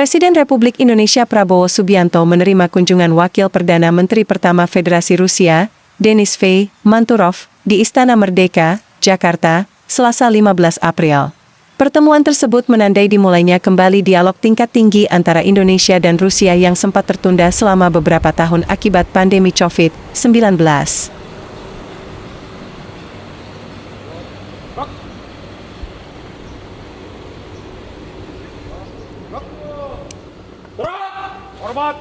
Presiden Republik Indonesia Prabowo Subianto menerima kunjungan Wakil Perdana Menteri Pertama Federasi Rusia, Denis V. Manturov, di Istana Merdeka, Jakarta, Selasa 15 April. Pertemuan tersebut menandai dimulainya kembali dialog tingkat tinggi antara Indonesia dan Rusia yang sempat tertunda selama beberapa tahun akibat pandemi COVID-19. Hormat.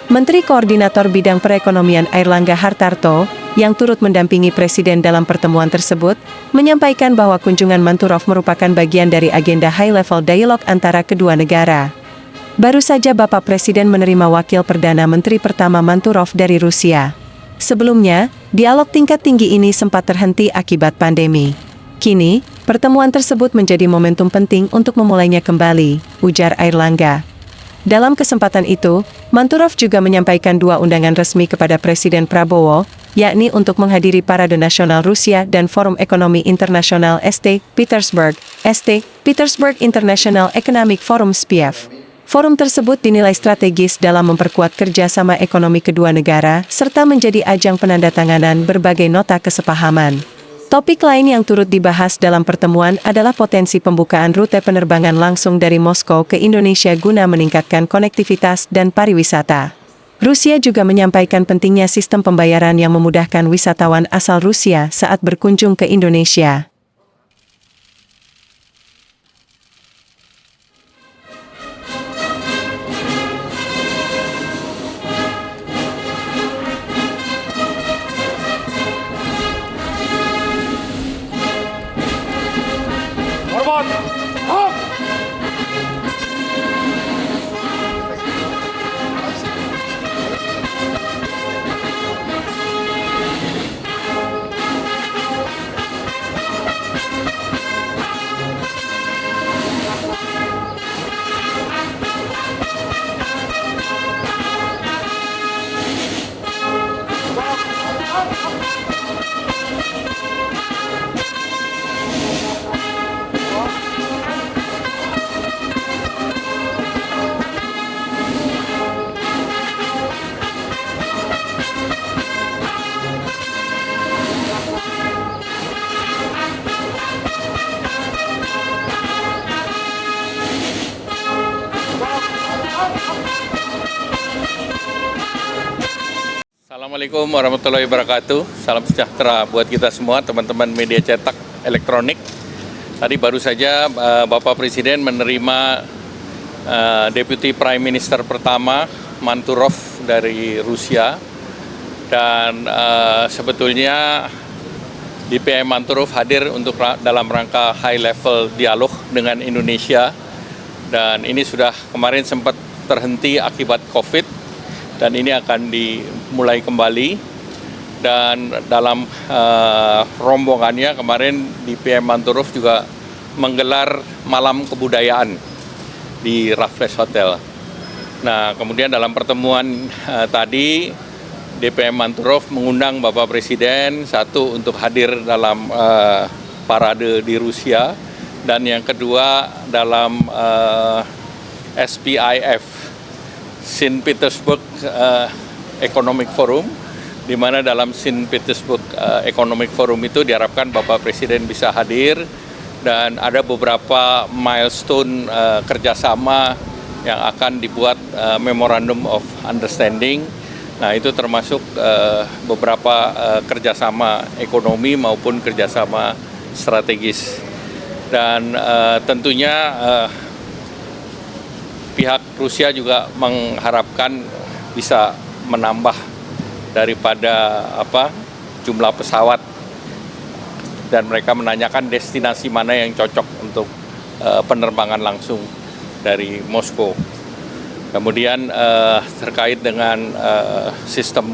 Menteri Koordinator Bidang Perekonomian Airlangga Hartarto, yang turut mendampingi Presiden dalam pertemuan tersebut, menyampaikan bahwa kunjungan Manturov merupakan bagian dari agenda high-level dialog antara kedua negara. Baru saja Bapak Presiden menerima Wakil Perdana Menteri Pertama Manturov dari Rusia. Sebelumnya, dialog tingkat tinggi ini sempat terhenti akibat pandemi. Kini, pertemuan tersebut menjadi momentum penting untuk memulainya kembali, ujar Airlangga. Dalam kesempatan itu, Manturov juga menyampaikan 2 undangan resmi kepada Presiden Prabowo, yakni untuk menghadiri Parade Nasional Rusia dan Forum Ekonomi Internasional St. Petersburg International Economic Forum (SPIEF). Forum tersebut dinilai strategis dalam memperkuat kerjasama ekonomi kedua negara, serta menjadi ajang penandatanganan berbagai nota kesepahaman. Topik lain yang turut dibahas dalam pertemuan adalah potensi pembukaan rute penerbangan langsung dari Moskow ke Indonesia guna meningkatkan konektivitas dan pariwisata. Rusia juga menyampaikan pentingnya sistem pembayaran yang memudahkan wisatawan asal Rusia saat berkunjung ke Indonesia. Hormat. Hak. Assalamualaikum warahmatullahi wabarakatuh. Salam sejahtera buat kita semua, teman-teman media cetak elektronik. Tadi baru saja Bapak Presiden menerima Deputy Prime Minister pertama Manturov dari Rusia. Dan sebetulnya DPM Manturov hadir untuk dalam rangka high level dialog dengan Indonesia. Dan ini sudah kemarin sempat terhenti akibat COVID. Dan ini akan dimulai kembali, dan dalam rombongannya kemarin DPM Manturov juga menggelar malam kebudayaan di Raffles Hotel. Nah, kemudian dalam pertemuan tadi DPM Manturov mengundang Bapak Presiden, satu untuk hadir dalam parade di Rusia, dan yang kedua dalam SPIEF St. Petersburg Economic Forum, di mana dalam St. Petersburg Economic Forum itu diharapkan Bapak Presiden bisa hadir, dan ada beberapa milestone kerjasama yang akan dibuat Memorandum of Understanding. Nah, itu termasuk beberapa kerjasama ekonomi maupun kerjasama strategis. Dan tentunya pihak Rusia juga mengharapkan bisa menambah daripada jumlah pesawat, dan mereka menanyakan destinasi mana yang cocok untuk penerbangan langsung dari Moskow. Kemudian terkait dengan sistem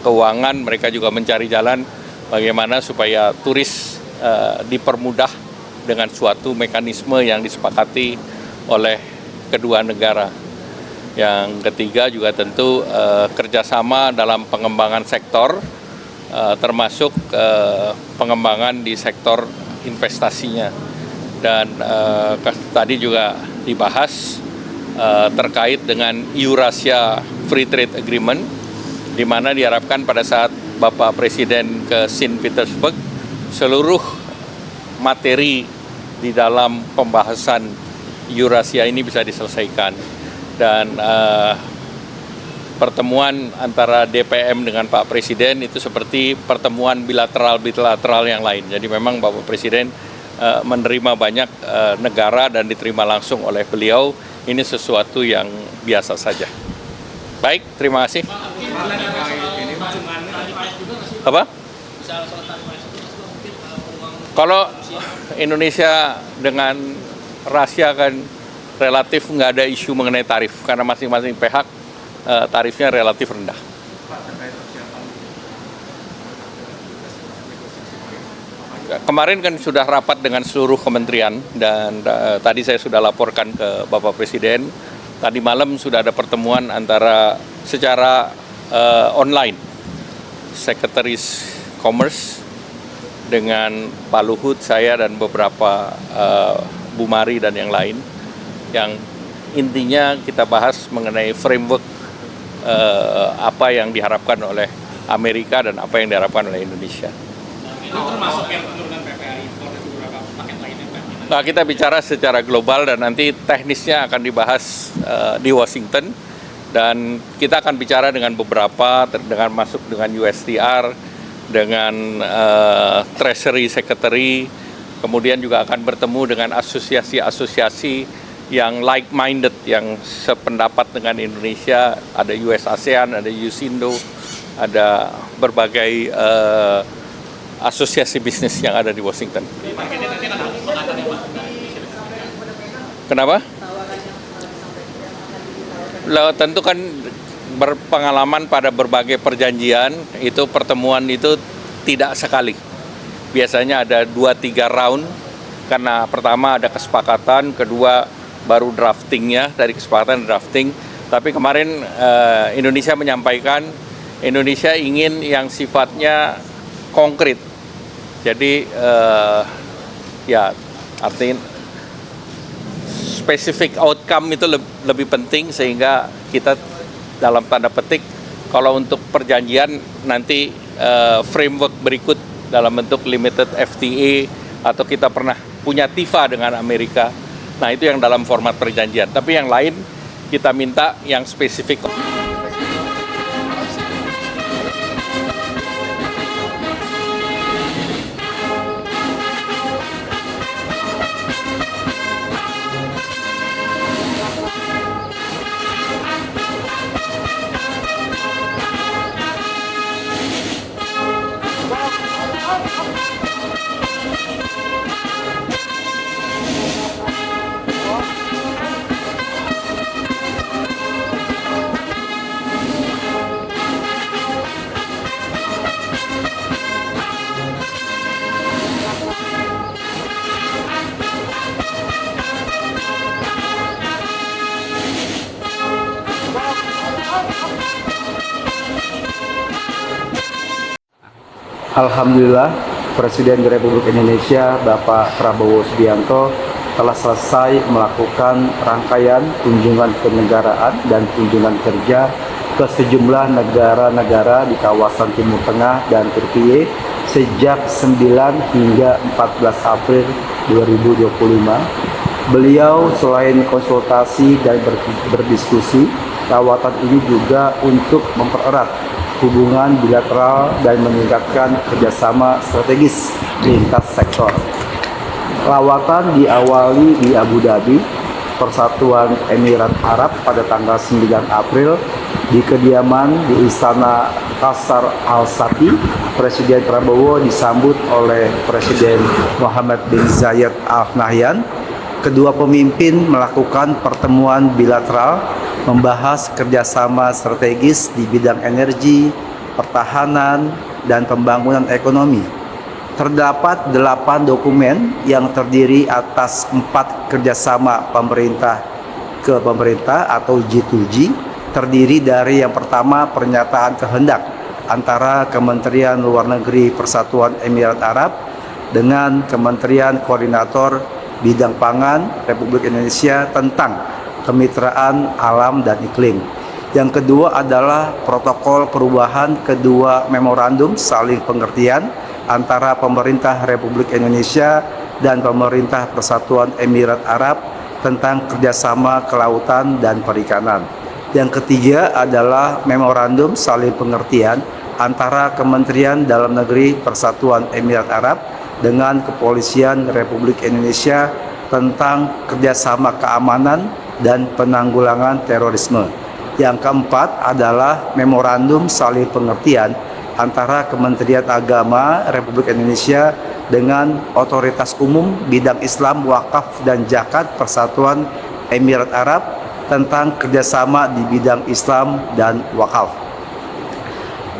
keuangan, mereka juga mencari jalan bagaimana supaya turis dipermudah dengan suatu mekanisme yang disepakati oleh kedua negara. Yang ketiga juga tentu kerjasama dalam pengembangan sektor, termasuk pengembangan di sektor investasinya. Dan tadi juga dibahas terkait dengan Eurasia Free Trade Agreement, di mana diharapkan pada saat Bapak Presiden ke Saint Petersburg, seluruh materi di dalam pembahasan Eurasia ini bisa diselesaikan. Dan pertemuan antara DPM dengan Pak Presiden itu seperti pertemuan bilateral yang lain. Jadi memang Bapak Presiden menerima banyak negara dan diterima langsung oleh beliau. Ini sesuatu yang biasa saja. Baik, terima kasih. Apa? Kalau Indonesia dengan Rusia kan relatif nggak ada isu mengenai tarif, karena masing-masing pihak tarifnya relatif rendah. Kemarin kan sudah rapat dengan seluruh kementerian, dan tadi saya sudah laporkan ke Bapak Presiden. Tadi malam sudah ada pertemuan antara secara online, Sekretaris Commerce dengan Pak Luhut, saya dan beberapa Bu Mari dan yang lain, yang intinya kita bahas mengenai framework apa yang diharapkan oleh Amerika dan apa yang diharapkan oleh Indonesia. Itu termasuk yang penurunan PPI dan beberapa paket lainnya, Pak? Nah, kita bicara secara global dan nanti teknisnya akan dibahas di Washington, dan kita akan bicara dengan beberapa, dengan masuk dengan USTR, dengan Treasury Secretary, kemudian juga akan bertemu dengan asosiasi-asosiasi yang like-minded, yang sependapat dengan Indonesia. Ada US ASEAN, ada USINDO, ada berbagai asosiasi bisnis yang ada di Washington. Kenapa? Tentu kan berpengalaman pada berbagai perjanjian, itu pertemuan itu tidak sekali. Biasanya ada 2-3 round, karena pertama ada kesepakatan, kedua baru draftingnya, dari kesepakatan drafting. Tapi kemarin Indonesia menyampaikan Indonesia ingin yang sifatnya konkret. Jadi ya artinya specific outcome itu lebih penting, sehingga kita dalam tanda petik kalau untuk perjanjian nanti framework berikut dalam bentuk limited FTA, atau kita pernah punya TIFA dengan Amerika. Nah, itu yang dalam format perjanjian. Tapi yang lain kita minta yang spesifik. Alhamdulillah, Presiden Republik Indonesia Bapak Prabowo Subianto telah selesai melakukan rangkaian kunjungan kenegaraan dan kunjungan kerja ke sejumlah negara-negara di kawasan Timur Tengah dan Turkiye sejak 9 hingga 14 April 2025. Beliau selain konsultasi dan berdiskusi, lawatan ini juga untuk mempererat hubungan bilateral dan meningkatkan kerjasama strategis lintas sektor. Lawatan diawali di Abu Dhabi, Persatuan Emirat Arab pada tanggal 9 April di kediaman di Istana Qasr Al Sathi. Presiden Prabowo disambut oleh Presiden Mohammed bin Zayed Al Nahyan. Kedua pemimpin melakukan pertemuan bilateral membahas kerjasama strategis di bidang energi, pertahanan, dan pembangunan ekonomi. Terdapat 8 dokumen yang terdiri atas 4 kerjasama pemerintah ke pemerintah atau G2G terdiri dari yang pertama pernyataan kehendak antara Kementerian Luar Negeri Persatuan Emirat Arab dengan Kementerian Koordinator Bidang Pangan Republik Indonesia tentang kemitraan alam dan iklim. Yang kedua adalah protokol perubahan kedua memorandum saling pengertian antara pemerintah Republik Indonesia dan pemerintah Persatuan Emirat Arab tentang kerjasama kelautan dan perikanan. Yang ketiga adalah memorandum saling pengertian antara Kementerian Dalam Negeri Persatuan Emirat Arab dengan Kepolisian Republik Indonesia tentang kerjasama keamanan dan penanggulangan terorisme. Yang keempat adalah memorandum saling pengertian antara Kementerian Agama Republik Indonesia dengan Otoritas Umum Bidang Islam, Wakaf, dan Zakat Persatuan Emirat Arab tentang kerjasama di bidang Islam dan Wakaf.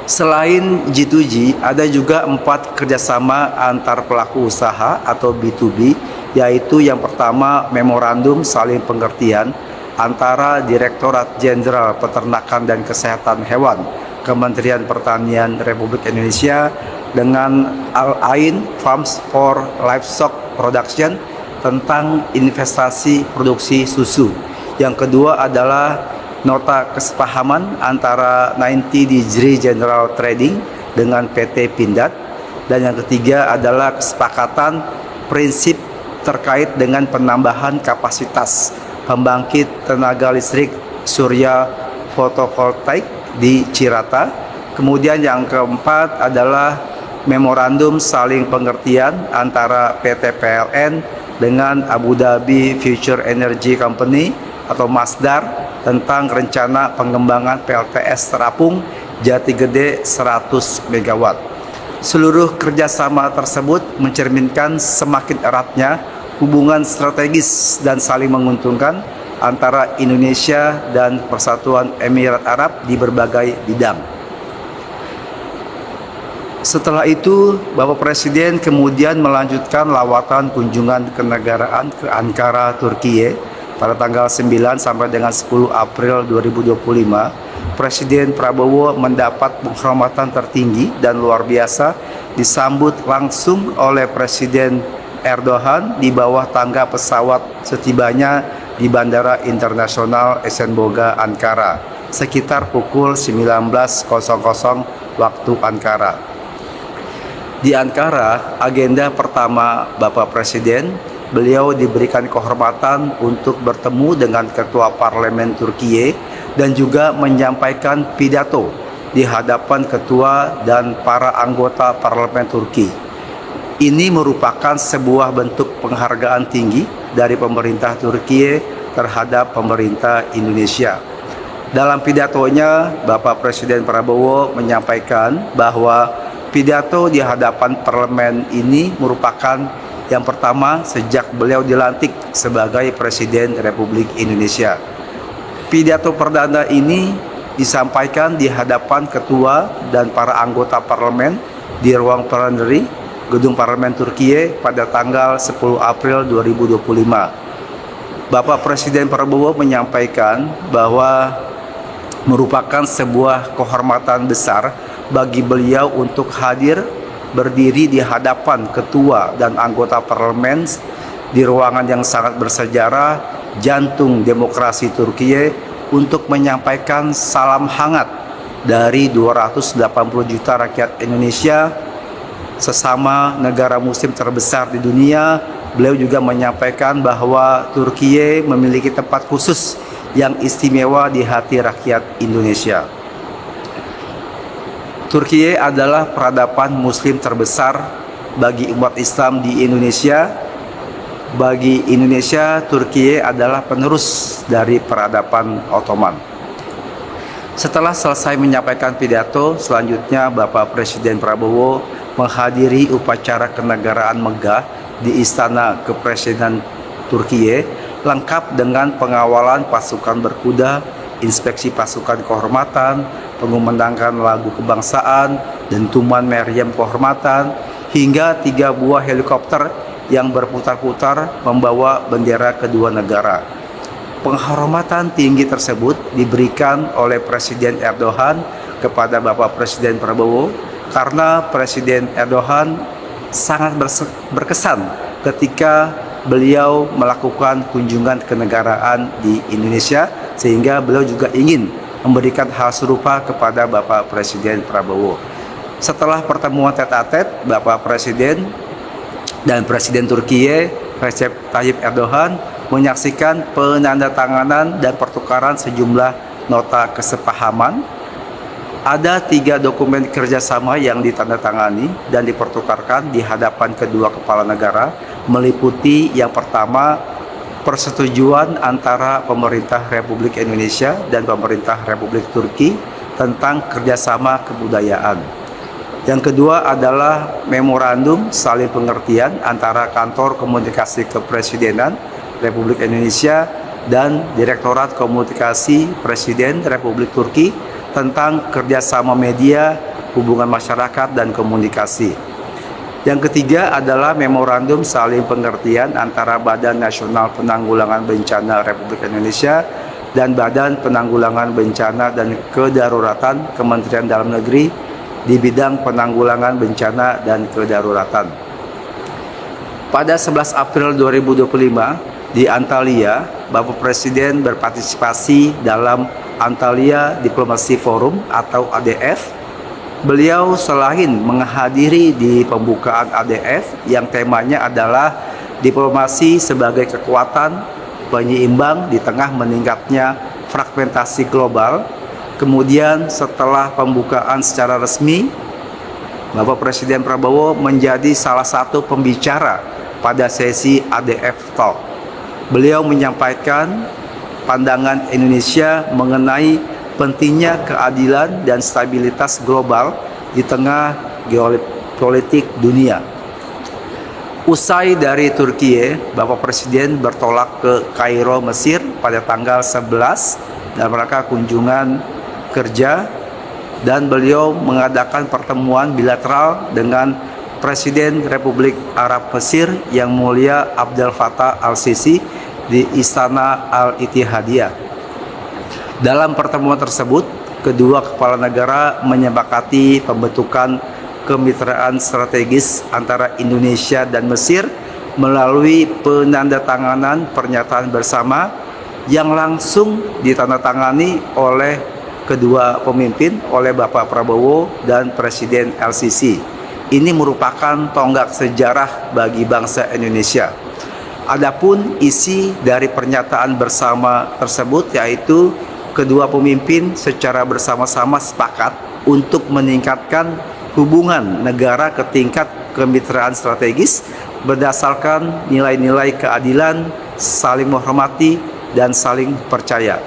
Selain G2G, ada juga 4 kerjasama antar pelaku usaha atau B2B, yaitu yang pertama memorandum saling pengertian antara Direktorat Jenderal Peternakan dan Kesehatan Hewan Kementerian Pertanian Republik Indonesia dengan Al-Ain Farms for Livestock Production tentang investasi produksi susu. Yang kedua adalah nota kesepahaman antara 90 Degree General Trading dengan PT Pindad. Dan yang ketiga adalah kesepakatan prinsip terkait dengan penambahan kapasitas pembangkit tenaga listrik surya fotovoltaik di Cirata. Kemudian yang keempat adalah memorandum saling pengertian antara PT PLN dengan Abu Dhabi Future Energy Company atau Masdar tentang rencana pengembangan PLTS terapung Jati Gede 100 MW. Seluruh kerjasama tersebut mencerminkan semakin eratnya hubungan strategis dan saling menguntungkan antara Indonesia dan Persatuan Emirat Arab di berbagai bidang. Setelah itu, Bapak Presiden kemudian melanjutkan lawatan kunjungan kenegaraan ke Ankara, Turkiye pada tanggal 9 sampai dengan 10 April 2025. Presiden Prabowo mendapat penghormatan tertinggi dan luar biasa disambut langsung oleh Presiden Erdogan di bawah tangga pesawat setibanya di Bandara Internasional Esenboga, Ankara, sekitar pukul 19.00 waktu Ankara. Di Ankara, agenda pertama Bapak Presiden, beliau diberikan kehormatan untuk bertemu dengan Ketua Parlemen Turkiye dan juga menyampaikan pidato di hadapan Ketua dan para anggota Parlemen Turki. Ini merupakan sebuah bentuk penghargaan tinggi dari pemerintah Turkiye terhadap pemerintah Indonesia. Dalam pidatonya, Bapak Presiden Prabowo menyampaikan bahwa pidato di hadapan parlemen ini merupakan yang pertama sejak beliau dilantik sebagai Presiden Republik Indonesia. Pidato perdana ini disampaikan di hadapan ketua dan para anggota parlemen di ruang plenary Gedung Parlemen Turkiye pada tanggal 10 April 2025. Bapak Presiden Prabowo menyampaikan bahwa merupakan sebuah kehormatan besar bagi beliau untuk hadir berdiri di hadapan ketua dan anggota parlemen di ruangan yang sangat bersejarah, jantung demokrasi Turkiye, untuk menyampaikan salam hangat dari 280 juta rakyat Indonesia, sesama negara muslim terbesar di dunia. Beliau juga menyampaikan bahwa Turkiye memiliki tempat khusus yang istimewa di hati rakyat Indonesia. Turkiye adalah peradaban muslim terbesar bagi umat Islam di Indonesia. Bagi Indonesia, Turkiye adalah penerus dari peradaban Ottoman. Setelah selesai menyampaikan pidato, selanjutnya Bapak Presiden Prabowo menghadiri upacara kenegaraan megah di Istana Kepresidenan Turkiye, lengkap dengan pengawalan pasukan berkuda, inspeksi pasukan kehormatan, pengumandangkan lagu kebangsaan, dentuman meriam kehormatan, hingga 3 buah helikopter yang berputar-putar membawa bendera kedua negara. Penghormatan tinggi tersebut diberikan oleh Presiden Erdogan kepada Bapak Presiden Prabowo karena Presiden Erdogan sangat berkesan ketika beliau melakukan kunjungan kenegaraan di Indonesia, sehingga beliau juga ingin memberikan hal serupa kepada Bapak Presiden Prabowo. Setelah pertemuan tete-a-tete, Bapak Presiden dan Presiden Turkiye Recep Tayyip Erdogan menyaksikan penandatanganan dan pertukaran sejumlah nota kesepahaman. Ada 3 dokumen kerjasama yang ditandatangani dan dipertukarkan di hadapan kedua kepala negara, meliputi yang pertama, persetujuan antara pemerintah Republik Indonesia dan pemerintah Republik Turki tentang kerjasama kebudayaan. Yang kedua adalah memorandum saling pengertian antara Kantor Komunikasi Kepresidenan Republik Indonesia dan Direktorat Komunikasi Presiden Republik Turki tentang kerjasama media, hubungan masyarakat, dan komunikasi. Yang ketiga adalah memorandum saling pengertian antara Badan Nasional Penanggulangan Bencana Republik Indonesia dan Badan Penanggulangan Bencana dan Kedaruratan Kementerian Dalam Negeri di bidang penanggulangan bencana dan kedaruratan. Pada 11 April 2025, di Antalya, Bapak Presiden berpartisipasi dalam Antalya Diplomacy Forum atau ADF. Beliau selain menghadiri di pembukaan ADF yang temanya adalah diplomasi sebagai kekuatan penyeimbang di tengah meningkatnya fragmentasi global. Kemudian setelah pembukaan secara resmi, Bapak Presiden Prabowo menjadi salah satu pembicara pada sesi ADF Talk. Beliau menyampaikan pandangan Indonesia mengenai pentingnya keadilan dan stabilitas global di tengah geopolitik dunia. Usai dari Turkiye, Bapak Presiden bertolak ke Kairo, Mesir pada tanggal 11 dalam rangka kunjungan kerja, dan beliau mengadakan pertemuan bilateral dengan Presiden Republik Arab Mesir Yang Mulia Abdel Fattah al-Sisi di Istana Al-Ittihadiyah. Dalam pertemuan tersebut, kedua kepala negara menyepakati pembentukan kemitraan strategis antara Indonesia dan Mesir melalui penandatanganan pernyataan bersama yang langsung ditandatangani oleh kedua pemimpin, oleh Bapak Prabowo dan Presiden LCC. Ini merupakan tonggak sejarah bagi bangsa Indonesia. Adapun isi dari pernyataan bersama tersebut yaitu kedua pemimpin secara bersama-sama sepakat untuk meningkatkan hubungan negara ke tingkat kemitraan strategis berdasarkan nilai-nilai keadilan, saling menghormati, dan saling percaya.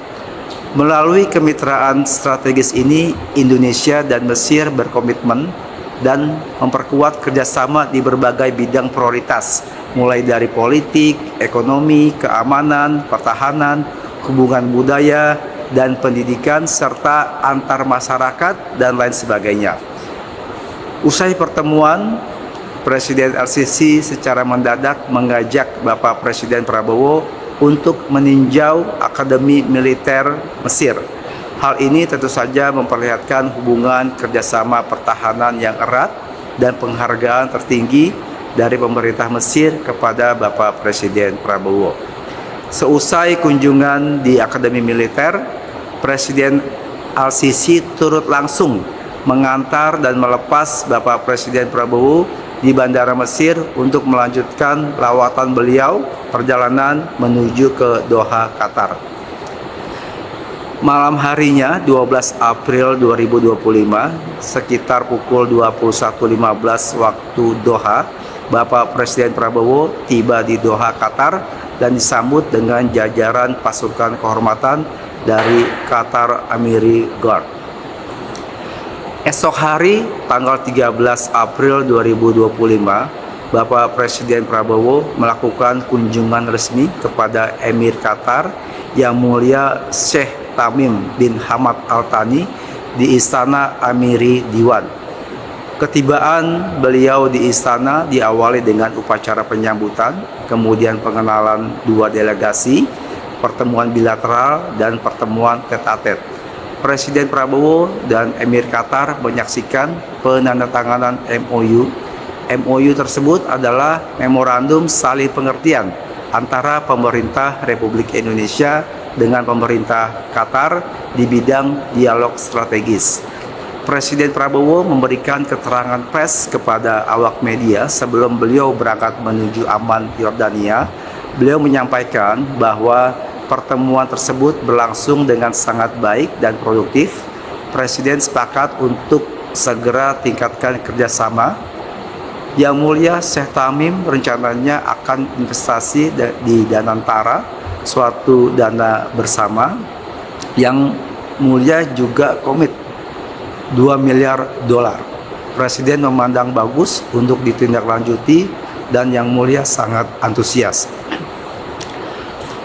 Melalui kemitraan strategis ini, Indonesia dan Mesir berkomitmen dan memperkuat kerjasama di berbagai bidang prioritas, mulai dari politik, ekonomi, keamanan, pertahanan, hubungan budaya, dan pendidikan, serta antar masyarakat, dan lain sebagainya. Usai pertemuan, Presiden LCC secara mendadak mengajak Bapak Presiden Prabowo untuk meninjau Akademi Militer Mesir. Hal ini tentu saja memperlihatkan hubungan kerjasama pertahanan yang erat dan penghargaan tertinggi dari pemerintah Mesir kepada Bapak Presiden Prabowo. Seusai kunjungan di Akademi Militer, Presiden Al-Sisi turut langsung mengantar dan melepas Bapak Presiden Prabowo di Bandara Mesir untuk melanjutkan lawatan beliau perjalanan menuju ke Doha, Qatar. Malam harinya 12 April 2025 sekitar pukul 21.15 waktu Doha, Bapak Presiden Prabowo tiba di Doha, Qatar dan disambut dengan jajaran pasukan kehormatan dari Qatar Amiri Guard. Esok hari tanggal 13 April 2025, Bapak Presiden Prabowo melakukan kunjungan resmi kepada Emir Qatar Yang Mulia Sheikh Tamim bin Hamad Al Thani di Istana Amiri Diwan. Ketibaan beliau di istana diawali dengan upacara penyambutan, kemudian pengenalan dua delegasi pertemuan bilateral, dan pertemuan tet-a-tet. Presiden Prabowo dan Emir Qatar menyaksikan penandatanganan MOU. MOU tersebut adalah Memorandum Saling Pengertian antara pemerintah Republik Indonesia dengan pemerintah Qatar di bidang dialog strategis. Presiden Prabowo memberikan keterangan pers kepada awak media sebelum beliau berangkat menuju Amman, Yordania. Beliau menyampaikan bahwa pertemuan tersebut berlangsung dengan sangat baik dan produktif. Presiden sepakat untuk segera tingkatkan kerjasama. Yang Mulia Syekh Tamim rencananya akan investasi di Danantara, suatu dana bersama. Yang Mulia juga komit 2 miliar dolar. Presiden memandang bagus untuk ditindaklanjuti dan Yang Mulia sangat antusias.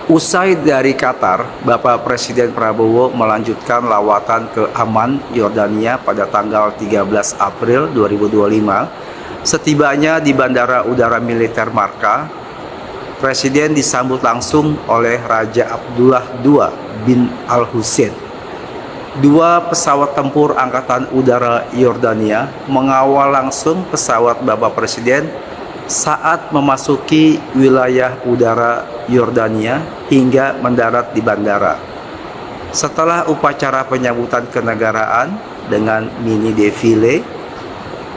Usai dari Qatar, Bapak Presiden Prabowo melanjutkan lawatan ke Amman, Yordania pada tanggal 13 April 2025. Setibanya di Bandara Udara Militer Marka, Presiden disambut langsung oleh Raja Abdullah II bin Al-Hussein. 2 pesawat tempur Angkatan Udara Yordania mengawal langsung pesawat Bapak Presiden saat memasuki wilayah udara Yordania hingga mendarat di bandara. Setelah upacara penyambutan kenegaraan dengan mini defile,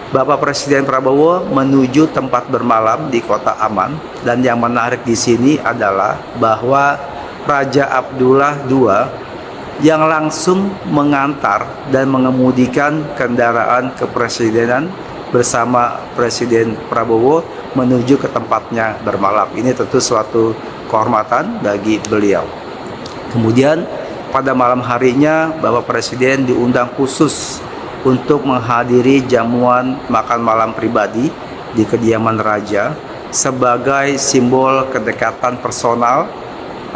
Bapak Presiden Prabowo menuju tempat bermalam di kota Amman. Dan yang menarik di sini adalah bahwa Raja Abdullah II yang langsung mengantar dan mengemudikan kendaraan kepresidenan bersama Presiden Prabowo menuju ke tempatnya bermalam. Ini tentu suatu kehormatan bagi beliau. Kemudian pada malam harinya Bapak Presiden diundang khusus untuk menghadiri jamuan makan malam pribadi di kediaman Raja sebagai simbol kedekatan personal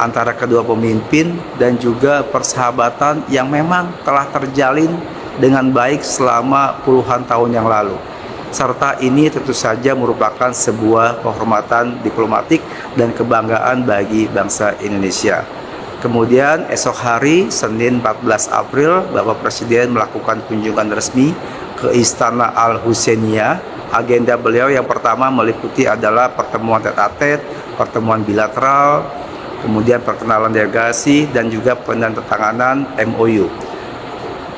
antara kedua pemimpin dan juga persahabatan yang memang telah terjalin dengan baik selama puluhan tahun yang lalu. Serta ini tentu saja merupakan sebuah kehormatan diplomatik dan kebanggaan bagi bangsa Indonesia. Kemudian esok hari, Senin 14 April, Bapak Presiden melakukan kunjungan resmi ke Istana Al-Husainiyah. Agenda beliau yang pertama meliputi adalah pertemuan tet-a-tet, pertemuan bilateral, kemudian perkenalan delegasi, dan juga penandatanganan MOU.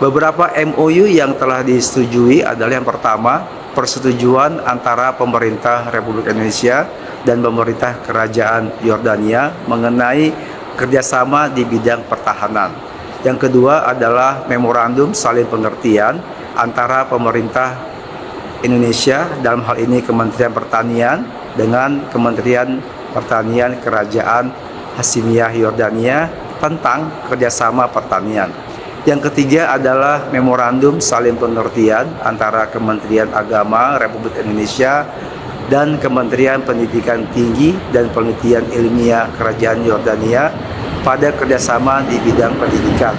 Beberapa MOU yang telah disetujui adalah yang pertama, persetujuan antara pemerintah Republik Indonesia dan pemerintah Kerajaan Yordania mengenai kerjasama di bidang pertahanan. Yang kedua adalah memorandum saling pengertian antara pemerintah Indonesia, dalam hal ini Kementerian Pertanian, dengan Kementerian Pertanian Kerajaan Hasimiyah Yordania tentang kerjasama pertanian. Yang ketiga adalah memorandum saling pengertian antara Kementerian Agama Republik Indonesia dan Kementerian Pendidikan Tinggi dan Penelitian Ilmiah Kerajaan Yordania pada kerjasama di bidang pendidikan.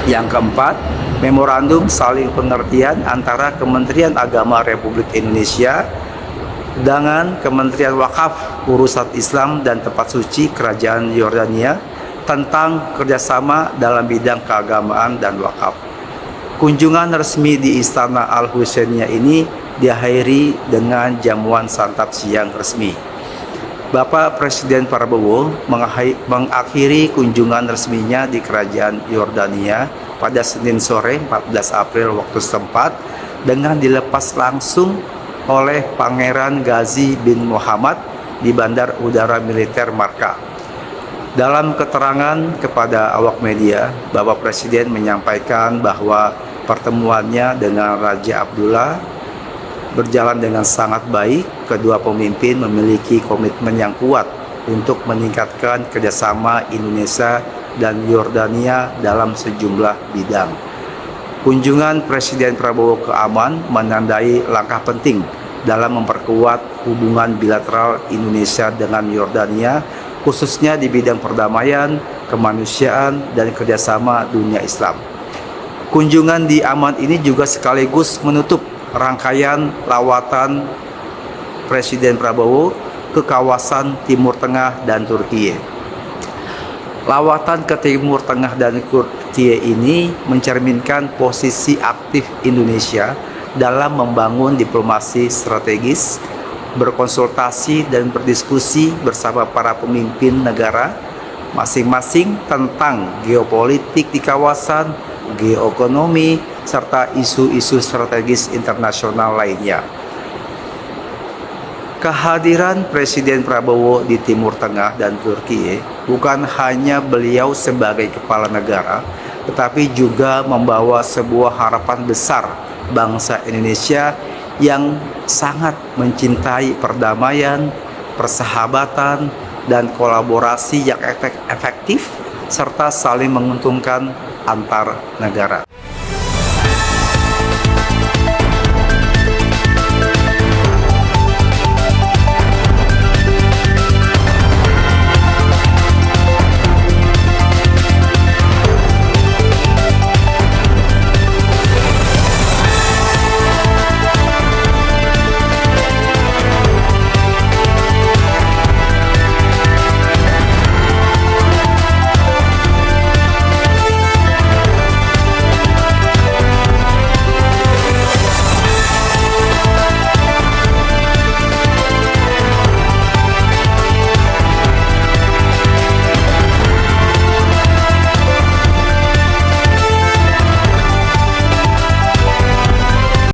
Yang keempat, memorandum saling pengertian antara Kementerian Agama Republik Indonesia dengan Kementerian Wakaf, Urusan Islam dan Tempat Suci Kerajaan Yordania tentang kerjasama dalam bidang keagamaan dan wakaf. Kunjungan resmi di Istana Al-Husainiyah ini diakhiri dengan jamuan santap siang resmi. Bapak Presiden Prabowo mengakhiri kunjungan resminya di Kerajaan Yordania pada Senin sore 14 April waktu setempat dengan dilepas langsung oleh Pangeran Ghazi bin Muhammad di Bandar Udara Militer Marka. Dalam keterangan kepada awak media, Bapak Presiden menyampaikan bahwa pertemuannya dengan Raja Abdullah berjalan dengan sangat baik. Kedua pemimpin memiliki komitmen yang kuat untuk meningkatkan kerjasama Indonesia dan Yordania dalam sejumlah bidang. Kunjungan Presiden Prabowo ke Amman menandai langkah penting dalam memperkuat hubungan bilateral Indonesia dengan Yordania, khususnya di bidang perdamaian, kemanusiaan, dan kerjasama dunia Islam. Kunjungan di Amman ini juga sekaligus menutup rangkaian lawatan Presiden Prabowo ke kawasan Timur Tengah dan Turki. Lawatan ke Timur Tengah dan Turkiye ini mencerminkan posisi aktif Indonesia dalam membangun diplomasi strategis, berkonsultasi dan berdiskusi bersama para pemimpin negara masing-masing tentang geopolitik di kawasan, geoekonomi, serta isu-isu strategis internasional lainnya. Kehadiran Presiden Prabowo di Timur Tengah dan Turkiye bukan hanya beliau sebagai kepala negara, tetapi juga membawa sebuah harapan besar bangsa Indonesia yang sangat mencintai perdamaian, persahabatan, dan kolaborasi yang efektif serta saling menguntungkan antar negara.